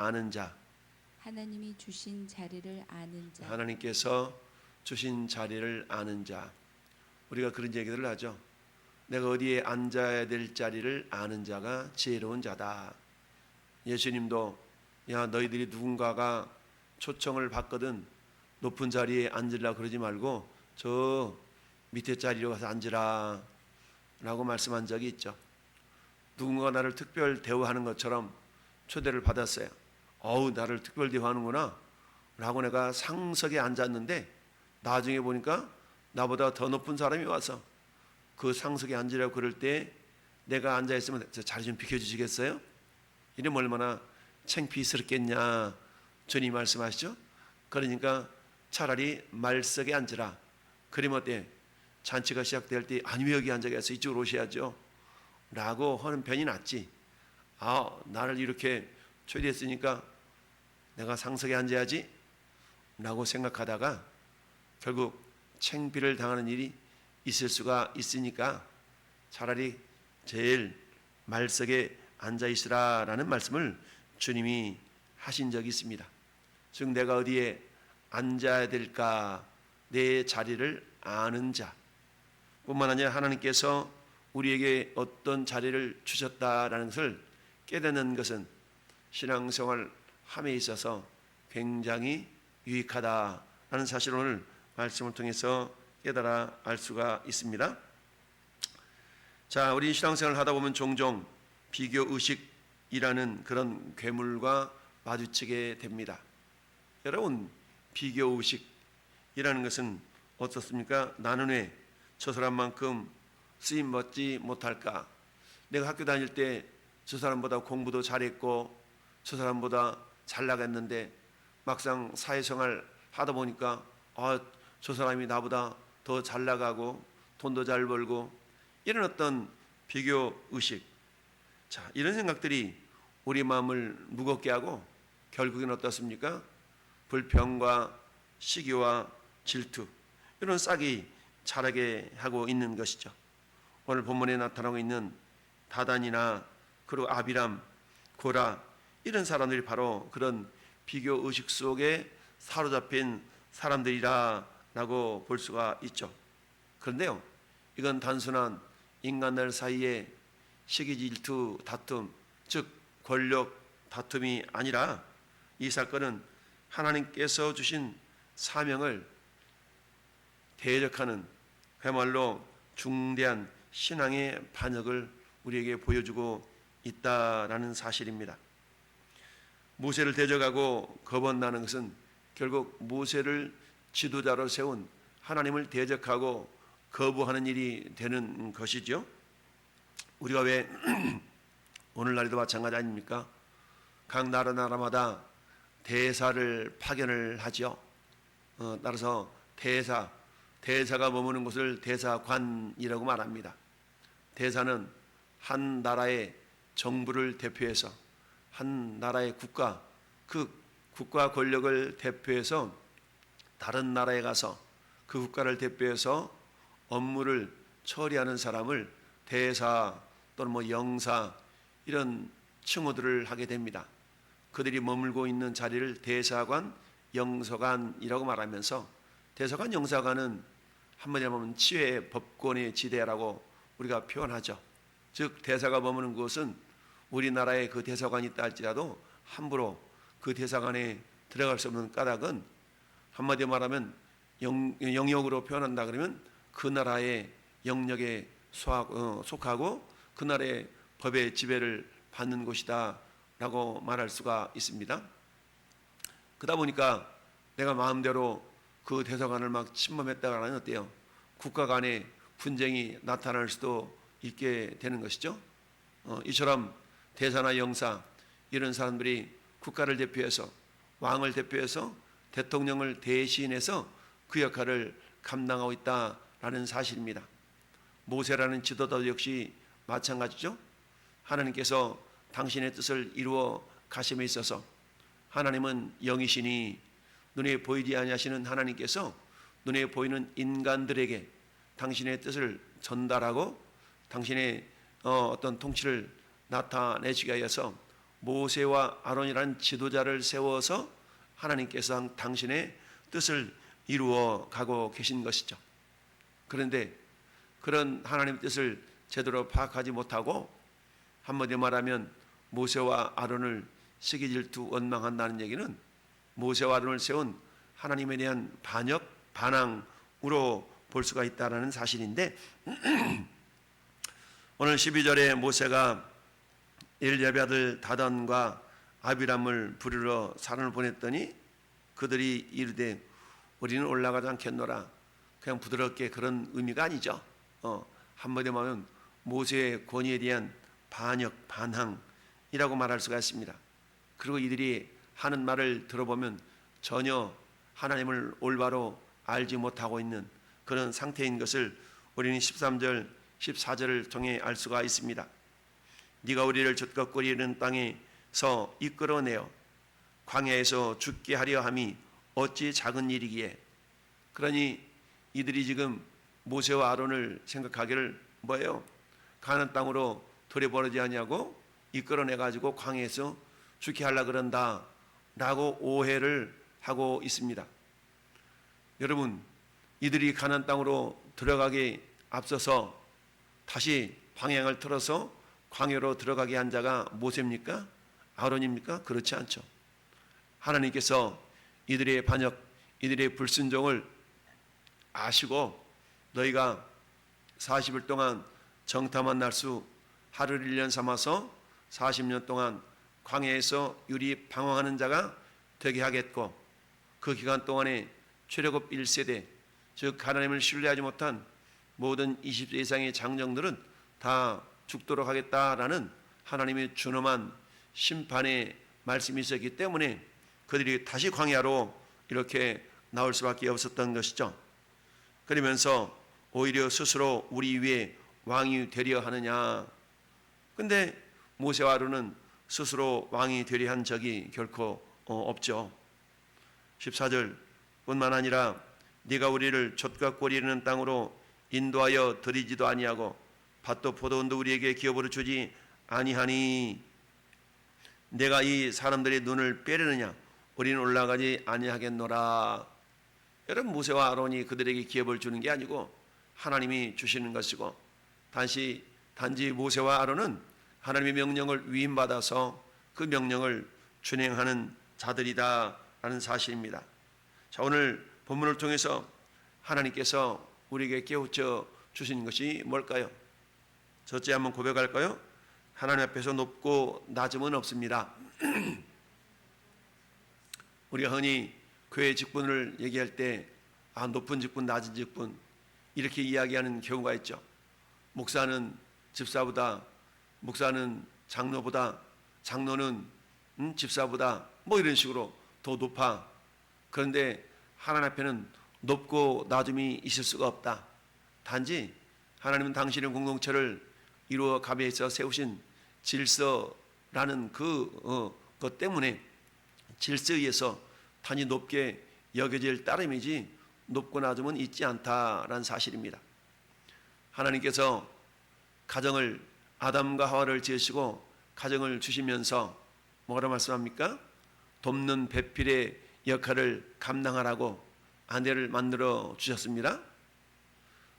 아는 자. 하나님이 주신 자리를 아는 자. 하나님께서 주신 자리를 아는 자. 우리가 그런 얘기들을 하죠. 내가 어디에 앉아야 될 자리를 아는 자가 지혜로운 자다. 예수님도 야 너희들이 누군가가 초청을 받거든 높은 자리에 앉으려고 그러지 말고 저 밑에 자리로 가서 앉으라 라고 말씀한 적이 있죠. 누군가 나를 특별 대우하는 것처럼 초대를 받았어요. 어우 나를 특별 대우하는구나 라고 내가 상석에 앉았는데 나중에 보니까 나보다 더 높은 사람이 와서 그 상석에 앉으려고 그럴 때 내가 앉아있으면 자리 좀 비켜주시겠어요? 이러면 얼마나 창피스럽겠냐 주님 말씀하시죠. 그러니까 차라리 말석에 앉으라. 그러면 어때? 잔치가 시작될 때 아니 왜 여기 앉아 계세요? 이쪽으로 오셔야죠 라고 하는 편이 낫지. 아 나를 이렇게 초대했으니까 내가 상석에 앉아야지 라고 생각하다가 결국 창피를 당하는 일이 있을 수가 있으니까 차라리 제일 말석에 앉아 있으라라는 말씀을 주님이 하신 적이 있습니다. 즉 내가 어디에 앉아야 될까 내 자리를 아는 자 뿐만 아니라 하나님께서 우리에게 어떤 자리를 주셨다라는 것을 깨닫는 것은 신앙생활 함에 있어서 굉장히 유익하다라는 사실을 오늘 말씀을 통해서 깨달아 알 수가 있습니다. 자, 우리 신앙생활을 하다 보면 종종 비교의식이라는 그런 괴물과 마주치게 됩니다. 여러분, 비교의식이라는 것은 어떻습니까? 나는 왜 저 사람만큼 쓰임 받지 못할까? 내가 학교 다닐 때 저 사람보다 공부도 잘했고 저 사람보다 잘 나갔는데 막상 사회생활 하다 보니까 저 사람이 나보다 더 잘 나가고 돈도 잘 벌고 이런 어떤 비교의식, 자 이런 생각들이 우리 마음을 무겁게 하고 결국엔 어떻습니까? 불평과 시기와 질투 이런 싹이 자라게 하고 있는 것이죠. 오늘 본문에 나타나고 있는 다단이나 그리고 아비람, 고라 이런 사람들이 바로 그런 비교의식 속에 사로잡힌 사람들이라고 볼 수가 있죠. 그런데요, 이건 단순한 인간들 사이의 시기 질투 다툼, 즉 권력 다툼이 아니라 이 사건은 하나님께서 주신 사명을 대적하는 그야말로 중대한 신앙의 반역을 우리에게 보여주고 있다라는 사실입니다. 모세를 대적하고 거번나는 것은 결국 모세를 지도자로 세운 하나님을 대적하고 거부하는 일이 되는 것이죠. 우리가 왜 오늘날에도 마찬가지 아닙니까? 각 나라마다 대사를 파견을 하죠. 따라서 대사가 머무는 곳을 대사관이라고 말합니다. 대사는 한 나라의 정부를 대표해서 한 나라의 국가, 그 국가 권력을 대표해서 다른 나라에 가서 그 국가를 대표해서 업무를 처리하는 사람을 대사 또는 영사 이런 칭호들을 하게 됩니다. 그들이 머물고 있는 자리를 대사관, 영서관이라고 말하면서 대사관, 영사관은 한마디로 보면 치외 법권의 지대라고 우리가 표현하죠. 즉 대사가 머무는 곳은 우리나라에 그 대사관이 있다 할지라도 함부로 그 대사관에 들어갈 수 없는 까닭은 한마디로 말하면 영역으로 표현한다 그러면 그 나라의 영역에 속하고 그 나라의 법의 지배를 받는 곳이다 라고 말할 수가 있습니다. 그러다 보니까 내가 마음대로 그 대사관을 막 침범했다가 하면 어때요? 국가 간에 분쟁이 나타날 수도 있게 되는 것이죠. 이처럼 대사나 영사 이런 사람들이 국가를 대표해서 왕을 대표해서 대통령을 대신해서 그 역할을 감당하고 있다라는 사실입니다. 모세라는 지도자 역시 마찬가지죠. 하나님께서 당신의 뜻을 이루어 가심에 있어서 하나님은 영이시니 눈에 보이지 아니하시는 하나님께서 눈에 보이는 인간들에게 당신의 뜻을 전달하고 당신의 어떤 통치를 나타내시기 위해서 모세와 아론이라는 지도자를 세워서 하나님께서 당신의 뜻을 이루어 가고 계신 것이죠. 그런데 그런 하나님의 뜻을 제대로 파악하지 못하고 한마디로 말하면 모세와 아론을 시기 질투 원망한다는 얘기는 모세와 아론을 세운 하나님에 대한 반항으로 볼 수가 있다는 사실인데 오늘 12절에 모세가 엘리압의 아들 다단과 아비람을 부르러 산을 보냈더니 그들이 이르되 우리는 올라가지 않겠노라. 그냥 부드럽게 그런 의미가 아니죠. 한마디로 말하면 모세의 권위에 대한 반항이라고 말할 수가 있습니다. 그리고 이들이 하는 말을 들어보면 전혀 하나님을 올바로 알지 못하고 있는 그런 상태인 것을 우리는 13절, 14절을 통해 알 수가 있습니다. 네가 우리를 젖것거리는 땅에서 이끌어내어 광야에서 죽게 하려 함이 어찌 작은 일이기에. 그러니 이들이 지금 모세와 아론을 생각하기를 뭐예요? 가나안 땅으로 돌려보내지 아니하고 이끌어내 가지고 광야에서 죽게 하려 그런다 라고 오해를 하고 있습니다. 여러분, 이들이 가나안 땅으로 들어가기 앞서서 다시 방향을 틀어서 광야로 들어가게 한 자가 모세입니까? 아론입니까? 그렇지 않죠. 하나님께서 이들의 반역, 이들의 불순종을 아시고 너희가 40일 동안 정탐한 날수 하루를 1년 삼아서 40년 동안 광야에서 유리 방황하는 자가 되게 하겠고 그 기간 동안에 출애굽 1세대 즉 하나님을 신뢰하지 못한 모든 20세 이상의 장정들은 다 죽도록 하겠다라는 하나님의 준엄한 심판의 말씀이 있었기 때문에 그들이 다시 광야로 이렇게 나올 수밖에 없었던 것이죠. 그러면서 오히려 스스로 우리 위에 왕이 되려 하느냐. 근데 모세와 아론은 스스로 왕이 되려 한 적이 결코 없죠. 14절 뿐만 아니라 네가 우리를 젖과 꼴이 이르는 땅으로 인도하여 들이지도 아니하고 밭도 포도원도 우리에게 기업으로 주지 아니하니 내가 이 사람들의 눈을 빼려느냐. 우리는 올라가지 아니하겠노라. 여러분, 모세와 아론이 그들에게 기업을 주는 게 아니고 하나님이 주시는 것이고 단지 모세와 아론은 하나님의 명령을 위임받아서 그 명령을 준행하는 자들이다라는 사실입니다. 자, 오늘 본문을 통해서 하나님께서 우리에게 깨우쳐 주신 것이 뭘까요? 첫째 한번 고백할까요? 하나님 앞에서 높고 낮음은 없습니다. 우리가 흔히 교회 직분을 얘기할 때 높은 직분, 낮은 직분 이렇게 이야기하는 경우가 있죠. 목사는 집사보다, 목사는 장로보다, 장로는 집사보다 뭐 이런 식으로 더 높아. 그런데 하나님 앞에는 높고 낮음이 있을 수가 없다. 단지 하나님은 당신의 공동체를 이루어 가면서 세우신 질서라는 것 때문에 질서에 의해서 단지 높게 여겨질 따름이지 높고 낮음은 있지 않다라는 사실입니다. 하나님께서 가정을 아담과 하와를 지으시고 가정을 주시면서 뭐라 말씀합니까? 돕는 배필의 역할을 감당하라고 아내를 만들어 주셨습니다.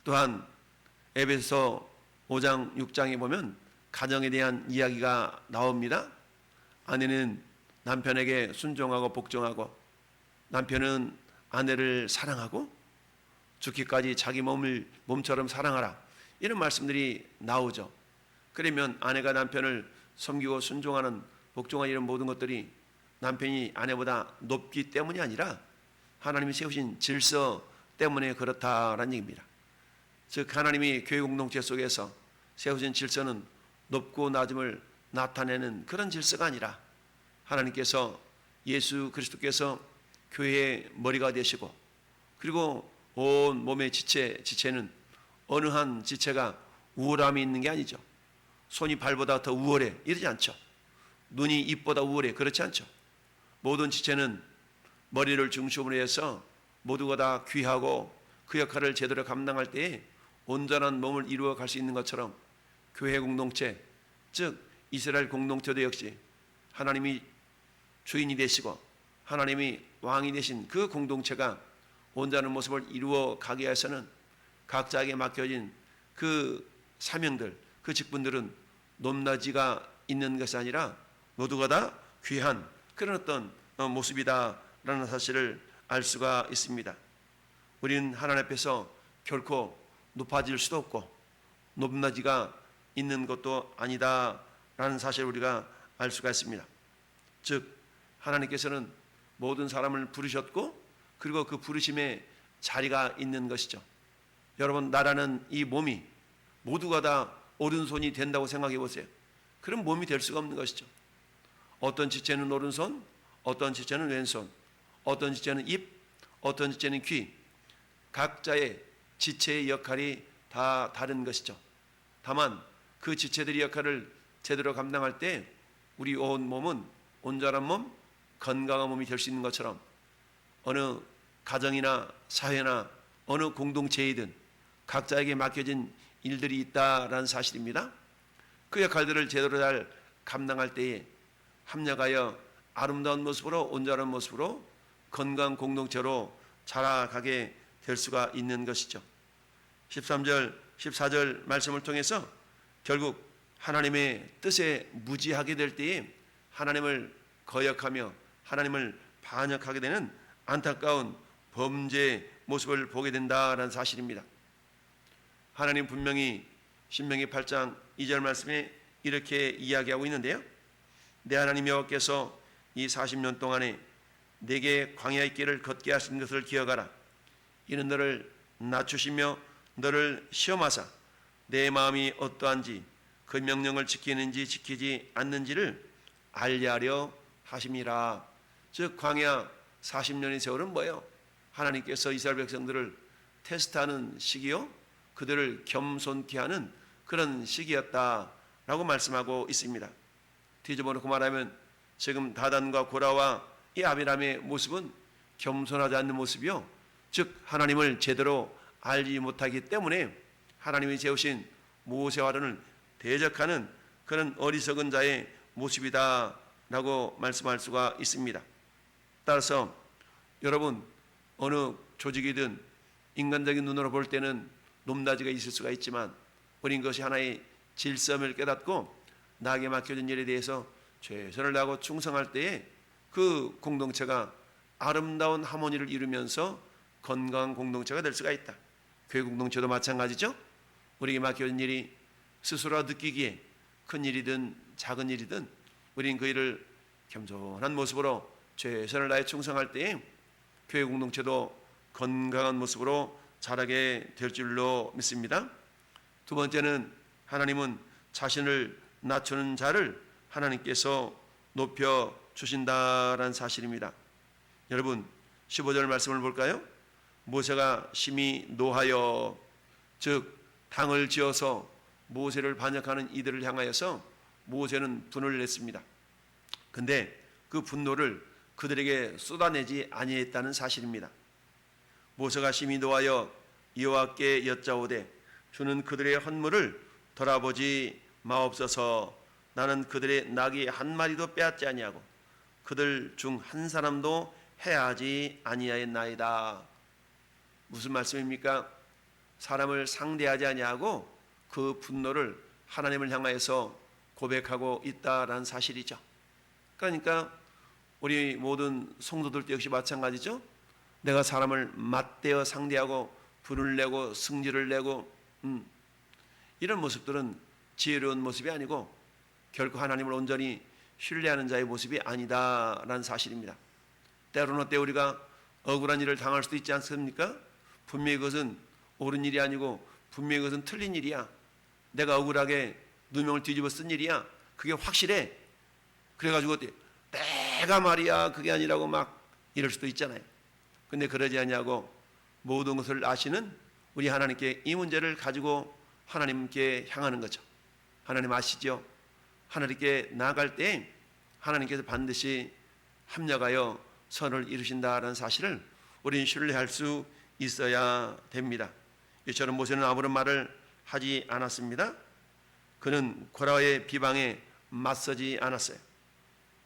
또한 에베소 5장 6장에 보면 가정에 대한 이야기가 나옵니다. 아내는 남편에게 순종하고 복종하고 남편은 아내를 사랑하고 죽기까지 자기 몸처럼 사랑하라. 이런 말씀들이 나오죠. 그러면 아내가 남편을 섬기고 순종하는 복종하는 이런 모든 것들이 남편이 아내보다 높기 때문이 아니라 하나님이 세우신 질서 때문에 그렇다라는 얘기입니다. 즉 하나님이 교회 공동체 속에서 세우신 질서는 높고 낮음을 나타내는 그런 질서가 아니라 하나님께서 예수 그리스도께서 교회의 머리가 되시고 그리고 온 몸의 지체는 어느 한 지체가 우월함이 있는 게 아니죠. 손이 발보다 더 우월해 이러지 않죠. 눈이 입보다 우월해 그렇지 않죠. 모든 지체는 머리를 중심으로 해서 모두가 다 귀하고 그 역할을 제대로 감당할 때에 온전한 몸을 이루어 갈 수 있는 것처럼 교회 공동체 즉 이스라엘 공동체도 역시 하나님이 주인이 되시고 하나님이 왕이 되신 그 공동체가 온전한 모습을 이루어 가기 위해서는 각자에게 맡겨진 그 사명들, 그 직분들은 높낮이가 있는 것이 아니라 모두가 다 귀한 그런 어떤 모습이다라는 사실을 알 수가 있습니다. 우리는 하나님 앞에서 결코 높아질 수도 없고 높낮이가 있는 것도 아니다라는 사실을 우리가 알 수가 있습니다. 즉 하나님께서는 모든 사람을 부르셨고 그리고 그 부르심에 자리가 있는 것이죠. 여러분, 나라는 이 몸이 모두가 다 오른손이 된다고 생각해 보세요. 그럼 몸이 될 수가 없는 것이죠. 어떤 지체는 오른손, 어떤 지체는 왼손, 어떤 지체는 입, 어떤 지체는 귀. 각자의 지체의 역할이 다 다른 것이죠. 다만 그 지체들의 역할을 제대로 감당할 때 우리 온 몸은 온전한 몸, 건강한 몸이 될 수 있는 것처럼 어느 가정이나 사회나 어느 공동체이든 각자에게 맡겨진 일들이 있다라는 사실입니다. 그 역할들을 제대로 잘 감당할 때에 합력하여 아름다운 모습으로 온전한 모습으로 건강한 공동체로 자라가게 될 수가 있는 것이죠. 13절, 14절 말씀을 통해서 결국 하나님의 뜻에 무지하게 될 때에 하나님을 거역하며 하나님을 반역하게 되는 안타까운 범죄의 모습을 보게 된다라는 사실입니다. 하나님 분명히 신명기 8장 2절 말씀에 이렇게 이야기하고 있는데요. 내 하나님 여호와께서 이 40년 동안에 내게 광야의 길을 걷게 하신 것을 기억하라. 이는 너를 낮추시며 너를 시험하사 내 마음이 어떠한지 그 명령을 지키는지 지키지 않는지를 알리하려 하심이라. 즉 광야 40년의 세월은 뭐예요? 하나님께서 이스라엘 백성들을 테스트하는 시기요, 그들을 겸손케 하는 그런 시기였다라고 말씀하고 있습니다. 뒤집어놓고 말하면 지금 다단과 고라와 이 아비람의 모습은 겸손하지 않는 모습이요, 즉 하나님을 제대로 알지 못하기 때문에 하나님이 세우신 모세와 아론을 대적하는 그런 어리석은 자의 모습이다라고 말씀할 수가 있습니다. 따라서 여러분, 어느 조직이든 인간적인 눈으로 볼 때는 높낮이가 있을 수가 있지만 우린 그것이 하나의 질서를 깨닫고 나에게 맡겨진 일에 대해서 최선을 다하고 충성할 때에 그 공동체가 아름다운 하모니를 이루면서 건강한 공동체가 될 수가 있다. 교회 공동체도 마찬가지죠. 우리에게 맡겨진 일이 스스로 느끼기에 큰 일이든 작은 일이든 우리는 그 일을 겸손한 모습으로 최선을 다해 충성할 때에 교회 공동체도 건강한 모습으로 자라게 될 줄로 믿습니다. 두 번째는 하나님은 자신을 낮추는 자를 하나님께서 높여 주신다라는 사실입니다. 여러분 15절 말씀을 볼까요? 모세가 심히 노하여, 즉 당을 지어서 모세를 반역하는 이들을 향하여서 모세는 분을 냈습니다. 근데 그 분노를 그들에게 쏟아내지 아니했다는 사실입니다. 모세가 심히 노하여 여호와께 여짜오되 주는 그들의 헌물을 돌아보지 마옵소서. 나는 그들의 나귀 한 마리도 빼앗지 아니하고 그들 중 한 사람도 해하지 아니하였나이다. 무슨 말씀입니까? 사람을 상대하지 아니하고 그 분노를 하나님을 향하여서 고백하고 있다라는 사실이죠. 그러니까 우리 모든 성도들도 역시 마찬가지죠. 내가 사람을 맞대어 상대하고 분을 내고 승질을 내고 이런 모습들은 지혜로운 모습이 아니고 결코 하나님을 온전히 신뢰하는 자의 모습이 아니다라는 사실입니다. 때로는 때 우리가 억울한 일을 당할 수도 있지 않습니까? 분명히 그것은 옳은 일이 아니고 분명히 그것은 틀린 일이야. 내가 억울하게 누명을 뒤집어 쓴 일이야. 그게 확실해. 그래가지고 내가 말이야 그게 아니라고 막 이럴 수도 있잖아요. 근데 그러지 않냐고 모든 것을 아시는 우리 하나님께 이 문제를 가지고 하나님께 향하는 거죠. 하나님 아시죠? 하나님께 나아갈 때 하나님께서 반드시 합력하여 선을 이루신다는 사실을 우리는 신뢰할 수 있어야 됩니다. 이처럼 모세는 아무런 말을 하지 않았습니다. 그는 고라의 비방에 맞서지 않았어요.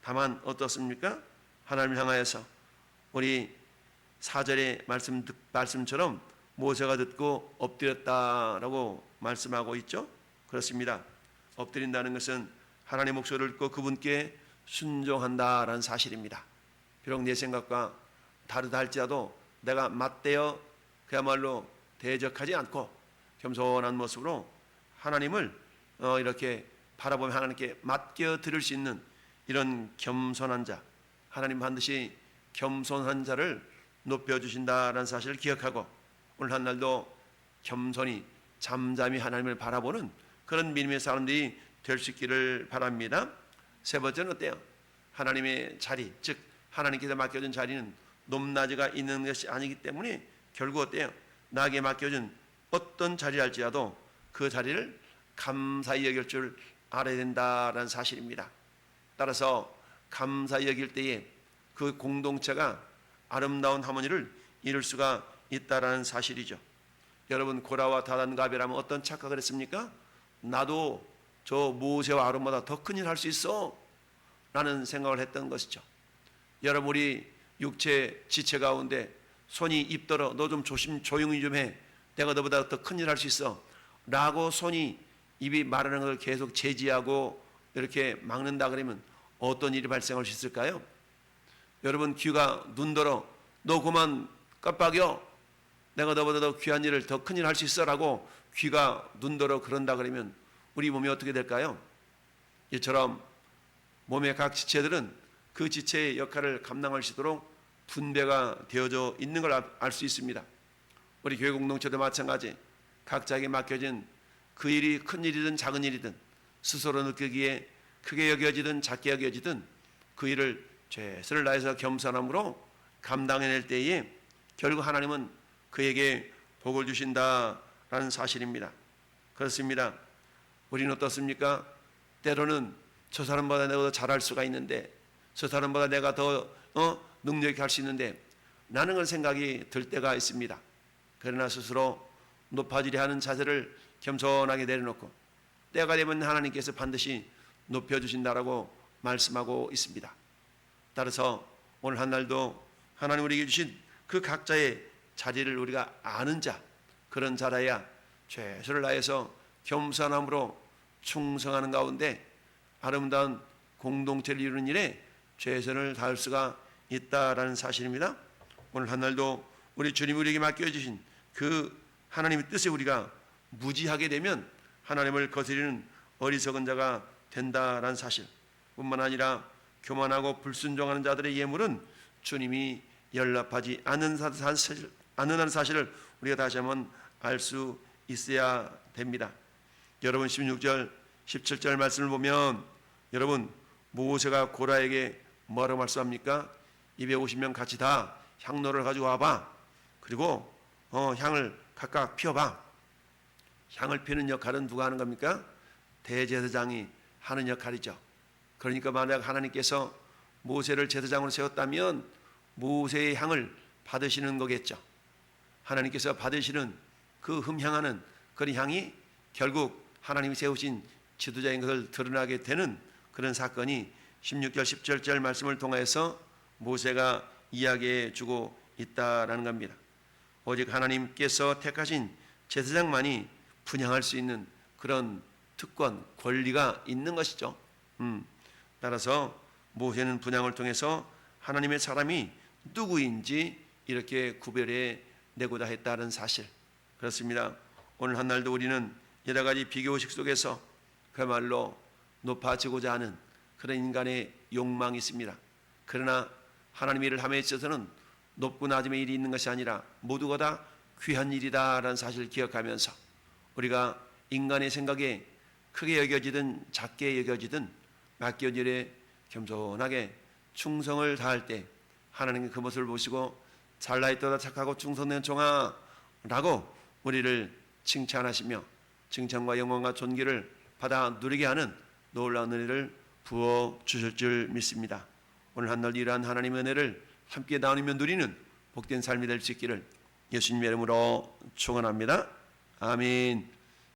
다만 어떻습니까? 하나님을 향하여서 우리 4절의 말씀처럼 모세가 듣고 엎드렸다라고 말씀하고 있죠. 그렇습니다. 엎드린다는 것은 하나님의 목소리를 듣고 그분께 순종한다라는 사실입니다. 비록 내 생각과 다르다 할지라도 내가 맞대어 그야말로 대적하지 않고 겸손한 모습으로 하나님을 이렇게 바라보며 하나님께 맡겨 드릴 수 있는 이런 겸손한 자, 하나님 반드시 겸손한 자를 높여주신다라는 사실을 기억하고 오늘 한날도 겸손히 잠잠히 하나님을 바라보는 그런 믿음의 사람들이 될 수 있기를 바랍니다. 세 번째는 어때요? 하나님의 자리, 즉 하나님께서 맡겨준 자리는 높낮이가 있는 것이 아니기 때문에 결국 어때요? 나에게 맡겨준 어떤 자리랄지라도 그 자리를 감사히 여길 줄 알아야 된다라는 사실입니다. 따라서 감사히 여길 때에 그 공동체가 아름다운 하모니를 이룰 수가 있다라는 사실이죠. 여러분 고라와 다단과 아벨하면 어떤 착각을 했습니까? 나도 저 모세와 아론보다 더 큰 일 할 수 있어 라는 생각을 했던 것이죠. 여러분 우리 육체 지체 가운데 손이 입더러 너 좀 조용히 좀 해, 내가 너보다 더 큰 일 할 수 있어 라고 손이 입이 말하는 걸 계속 제지하고 이렇게 막는다 그러면 어떤 일이 발생할 수 있을까요? 여러분 귀가 눈더러 너 그만 깜빡여, 내가 너보다 더 귀한 일을 더 큰 일 할 수 있어 라고 귀가 눈더러 그런다 그러면 우리 몸이 어떻게 될까요? 이처럼 몸의 각 지체들은 그 지체의 역할을 감당할 수 있도록 분배가 되어져 있는 걸 알 수 있습니다. 우리 교회 공동체도 마찬가지, 각자에게 맡겨진 그 일이 큰 일이든 작은 일이든 스스로 느끼기에 크게 여겨지든 작게 여겨지든 그 일을 최선을 다해서 겸손함으로 감당해낼 때에 결국 하나님은 그에게 복을 주신다라는 사실입니다. 그렇습니다. 우리는 어떻습니까? 때로는 저 사람보다 내가 더 잘할 수가 있는데, 저 사람보다 내가 더 능력있게 할 수 있는데 나는 그런 생각이 들 때가 있습니다. 그러나 스스로 높아지려 하는 자세를 겸손하게 내려놓고 때가 되면 하나님께서 반드시 높여주신다라고 말씀하고 있습니다. 따라서 오늘 한날도 하나님 우리에게 주신 그 각자의 자리를 우리가 아는 자, 그런 자라야 최선을 다해서 겸손함으로 충성하는 가운데 아름다운 공동체를 이루는 일에 최선을 다할 수가 있다라는 사실입니다. 오늘 한날도 우리 주님이 우리에게 맡겨주신 그 하나님의 뜻에 우리가 무지하게 되면 하나님을 거스리는 어리석은 자가 된다라는 사실, 뿐만 아니라 교만하고 불순종하는 자들의 예물은 주님이 연락하지 않는 사실을 우리가 다시 한번 알 수 있어야 됩니다. 여러분 16절 17절 말씀을 보면 여러분 모세가 고라에게 뭐라고 말씀합니까? 250명 같이 다 향로를 가지고 와봐. 그리고 향을 각각 피워봐. 향을 피우는 역할은 누가 하는 겁니까? 대제사장이 하는 역할이죠. 그러니까 만약 하나님께서 모세를 제사장으로 세웠다면 모세의 향을 받으시는 거겠죠. 하나님께서 받으시는 그 흠향하는 그런 향이 결국 하나님이 세우신 지도자인 것을 드러나게 되는 그런 사건이 16절 17절 말씀을 통해서 모세가 이야기해 주고 있다라는 겁니다. 오직 하나님께서 택하신 제사장만이 분향할 수 있는 그런 특권, 권리가 있는 것이죠. 따라서 모세는 분향을 통해서 하나님의 사람이 누구인지 이렇게 구별해 내고자 했다는 사실. 그렇습니다. 오늘 한날도 우리는 여러 가지 비교의식 속에서 그야말로 높아지고자 하는 그런 인간의 욕망이 있습니다. 그러나 하나님의 일을 함에 있어서는 높고 낮음의 일이 있는 것이 아니라 모두가 다 귀한 일이다라는 사실을 기억하면서 우리가 인간의 생각에 크게 여겨지든 작게 여겨지든 맡겨진 일에 겸손하게 충성을 다할 때 하나님은 그 모습을 보시고 잘나있도다 착하고 충성된 종아 라고 우리를 칭찬하시며 칭찬과 영광과 존귀를 받아 누리게 하는 놀라운 은혜를 부어 주실 줄 믿습니다. 오늘 한날 이러한 하나님의 은혜를 함께 나누며 누리는 복된 삶이 될 수 있기를 예수님의 이름으로 축원합니다. 아멘.